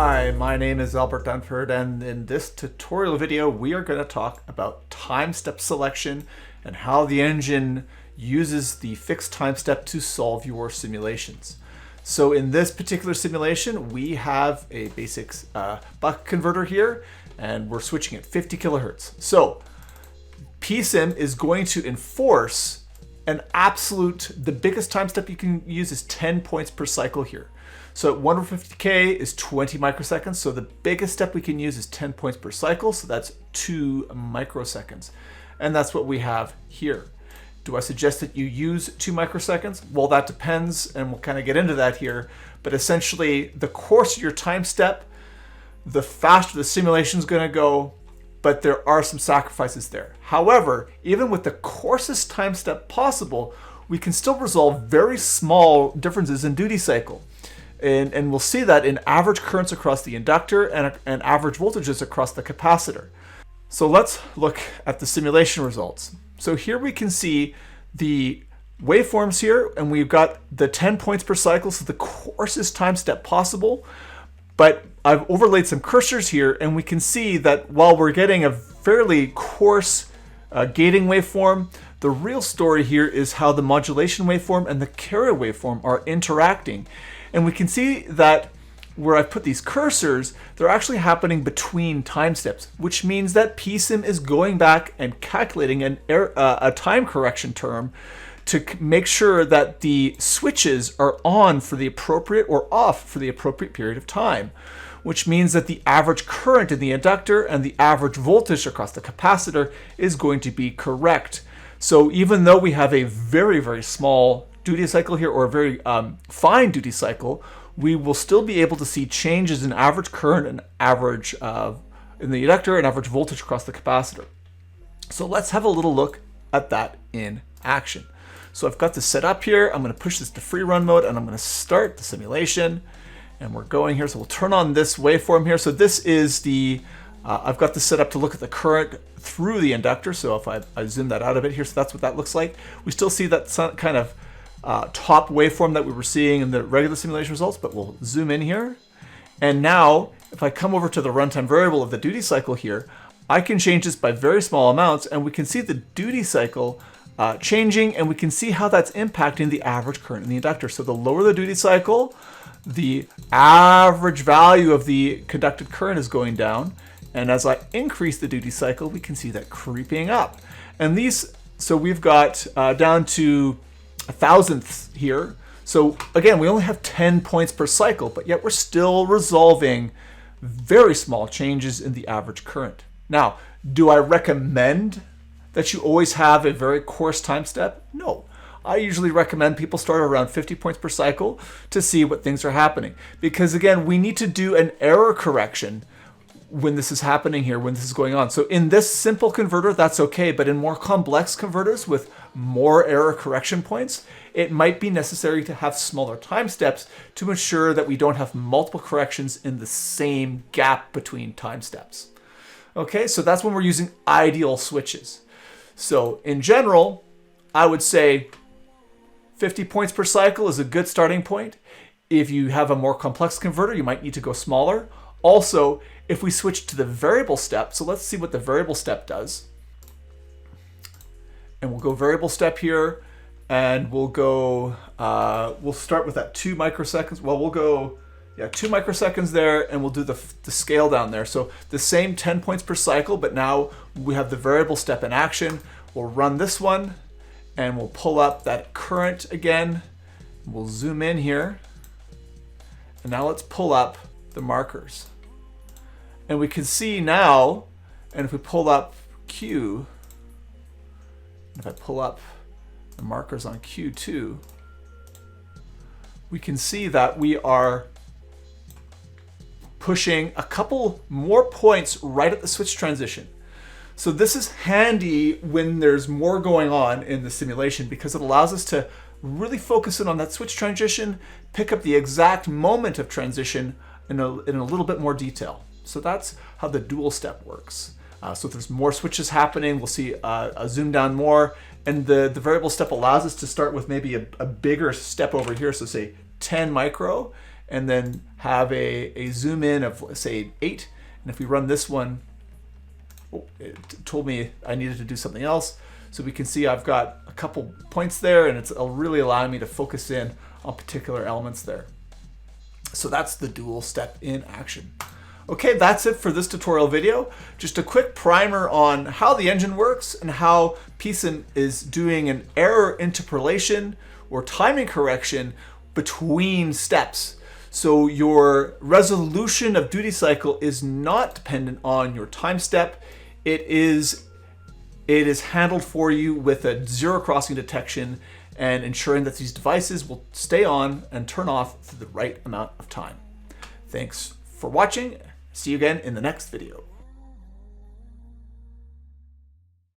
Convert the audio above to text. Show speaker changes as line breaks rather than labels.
Hi, my name is Albert Dunford, and in this tutorial video we are going to talk about time step selection and how the engine uses the fixed time step to solve your simulations. So in this particular simulation we have a basic buck converter here, and we're switching at 50 kilohertz. So PSIM is going to enforce an absolute, the biggest time step you can use is 10 points per cycle here. So at 150K is 20 microseconds. So the biggest step we can use is 10 points per cycle. So that's 2 microseconds. And that's what we have here. Do I suggest that you use 2 microseconds? Well, that depends, and we'll kind of get into that here. But essentially, the coarser your time step, the faster the simulation is going to go, but there are some sacrifices there. However, even with the coarsest time step possible, we can still resolve very small differences in duty cycle. And we'll see that in average currents across the inductor and average voltages across the capacitor. So let's look at the simulation results. So here we can see the waveforms here, and we've got the 10 points per cycle, so the coarsest time step possible. But I've overlaid some cursors here, and we can see that while we're getting a fairly coarse gating waveform, the real story here is how the modulation waveform and the carrier waveform are interacting. And we can see that where I've put these cursors, they're actually happening between time steps, which means that PSIM is going back and calculating a time correction term to make sure that the switches are on for the appropriate or off for the appropriate period of time, which means that the average current in the inductor and the average voltage across the capacitor is going to be correct. So even though we have a very, very small duty cycle here, or a very fine duty cycle, we will still be able to see changes in average current and average in the inductor and average voltage across the capacitor. So let's have a little look at that in action. So I've got this set up here. I'm going to push this to free run mode, and I'm going to start the simulation. And we're going here. So we'll turn on this waveform here. So this is the, I've got this set up to look at the current through the inductor. So if I zoom that out a bit here, so that's what that looks like. We still see that kind of top waveform that we were seeing in the regular simulation results, but we'll zoom in here. And now, if I come over to the runtime variable of the duty cycle here, I can change this by very small amounts, and we can see the duty cycle changing, and we can see how that's impacting the average current in the inductor. So the lower the duty cycle, the average value of the conducted current is going down, and as I increase the duty cycle, we can see that creeping up. And these, so we've got down to 1,000th here. So again, we only have 10 points per cycle, but yet we're still resolving very small changes in the average current. Now, do I recommend that you always have a very coarse time step? No. I usually recommend people start around 50 points per cycle to see what things are happening. Because again, we need to do an error correction when this is happening here, when this is going on. So in this simple converter, that's okay, but in more complex converters with more error correction points, it might be necessary to have smaller time steps to ensure that we don't have multiple corrections in the same gap between time steps. Okay, so that's when we're using ideal switches. So in general, I would say 50 points per cycle is a good starting point. If you have a more complex converter, you might need to go smaller. Also, if we switch to the variable step, so let's see what the variable step does. And we'll go variable step here, and we'll go, we'll start with that 2 microseconds. Well, we'll go, 2 microseconds there, and we'll do the scale down there. So the same 10 points per cycle, but now we have the variable step in action. We'll run this one, and we'll pull up that current again. We'll zoom in here, and now let's pull up the markers. And we can see now, and if we pull up Q, if I pull up the markers on Q2, we can see that we are pushing a couple more points right at the switch transition. So this is handy when there's more going on in the simulation, because it allows us to really focus in on that switch transition, pick up the exact moment of transition in a little bit more detail. So that's how the dual step works. So if there's more switches happening, we'll see a zoom down more, and the variable step allows us to start with maybe a bigger step over here, so say 10 micro, and then have a zoom in of, let's say, 8. And if we run this one, it told me I needed to do something else. So we can see I've got a couple points there, and it's really allowing me to focus in on particular elements there. So that's the dual step in action. Okay, that's it for this tutorial video. Just a quick primer on how the engine works and how PSIM is doing an error interpolation or timing correction between steps. So your resolution of duty cycle is not dependent on your time step. It is handled for you with a zero crossing detection and ensuring that these devices will stay on and turn off for the right amount of time. Thanks for watching. See you again in the next video.